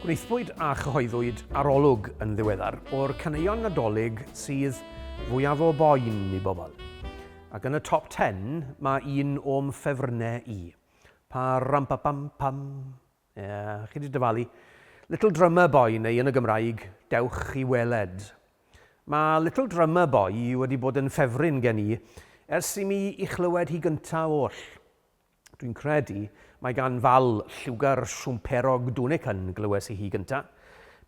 Gwnaethpwyd a chyhoeddwyd arolwg yn ddiweddar o'r caneuon Nadolig sydd fwyaf o boen i bobl. Ac yn y top 10 mae un o'm ffefrynnau i. Pa ram-pa-pam-pam. Chi wedi dyfalu. Little Drummer Boy neu yn y Gymraeg, dewch i weled. Mae Little Drummer Boy wedi bod yn ffefryn gen i ers i mi i chlywed hi gyntaf oll. Dwi'n credu mae gan fal lliwgar siwmperog Dwnicyn glywes i hi gyntaf.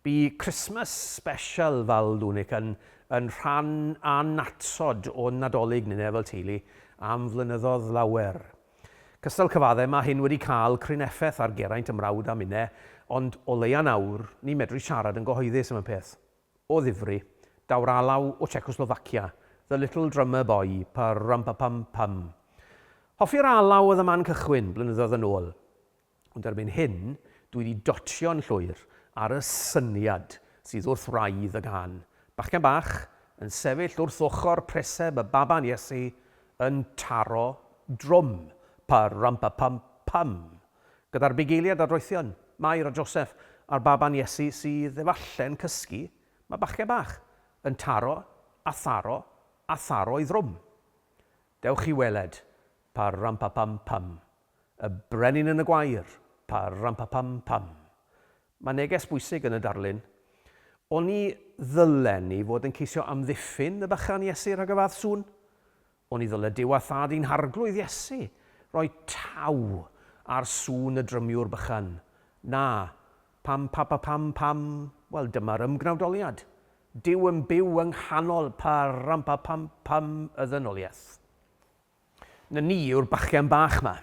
Bu Christmas special fal Dwnicyn yn rhan annatod o Nadolig neu fel teulu am flynyddoedd lawer. Cystal cyfaddau mae hyn wedi cael cryneffaith ar geraint ymrawd a minnau, ond o leia nawr ni medru siarad yn gyhoeddus am y peth. O ddifri, dawr alaw o Czechoslovacia, The Little Drummer Boy, pa ram-pa-pam-pam. Hoffi'r alaw oedd y man cychwyn blynyddoedd yn ôl, ond erbyn hyn dwi wedi dotio'n llwyr ar y syniad sydd wrth wraidd y gan. Bachgen bach yn sefyll wrth ochr preseb y baban Iesu yn taro drwm, pa ram-pa-pam-pam, gyda'r bugeiliad adroethion, Mair a Joseph a'r baban Iesu sydd efallai'n cysgu, mae bachgen bach yn taro a tharo i ddrwm. Dewch i weled, pa ram-pa-pam-pam. Y brenin yn y gwair, pa ram-pa-pam-pam. Mae neges bwysig yn y darlun. O'n i ddylen i fod yn ceisio amddiffyn y bychan Iesu rhag y fath sŵn. O'n i ddyle diwathad i'n harglwydd Iesu, rhoi taw ar sŵn y drymiwr bychan. Na, pam-pa-pa-pam-pam, wel dyma'r ymgnawdoliad. Dyw yn byw yng nghanol pa ram-pa-pam-pam y ddynoliaeth. Na ni yw'r bachgen bach yma,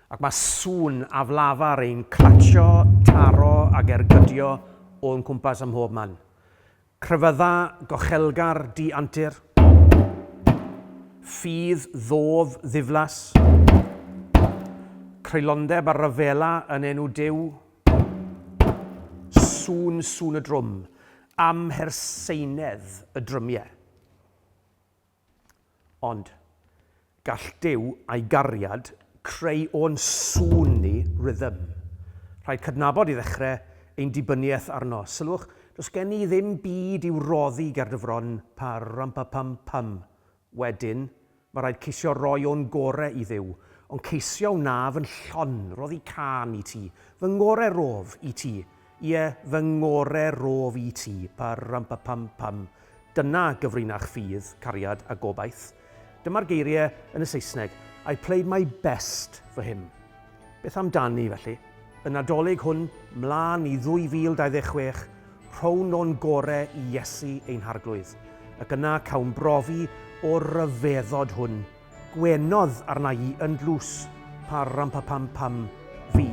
ac mae sŵn aflafar ein clatio, taro ac ergydio o'n cwmpas ym mhob man. Cryfydda gochelgar di-antur, ffydd ddof ddiflas, creulondeb a ryfela yn enw Duw, sŵn y drwm, amherseinedd y drymiau. Ond, gall Duw a'i gariad creu o'n sŵn ni rhythm. Rhaid cydnabod i ddechrau ein dibyniaeth arno. Sylwch, does gen i ddim byd i'w roddi ger dyfron pa ram-pa-pam-pam. Wedyn, mae rhaid ceisio roi o'n gorau i Dduw, ond ceisio wna fy'n llon, roddi can i ti, fy ngorau rof i ti. Ie, fy ngorau rof i ti, pa ram-pa-pam-pam. Dyna gyfrinach ffydd, cariad a gobaith. Dyma'r geiriau yn y Saesneg. I played my best for him. Beth amdani felly? Y Nadolig hwn mlaen i 2026, rhown o'n gorau i Iesu ein harglwydd. Ac yna cawn brofi o'r ryfeddod hwn. Gwenodd arna i yn dlws, pa ram-pa-pam-pam, fi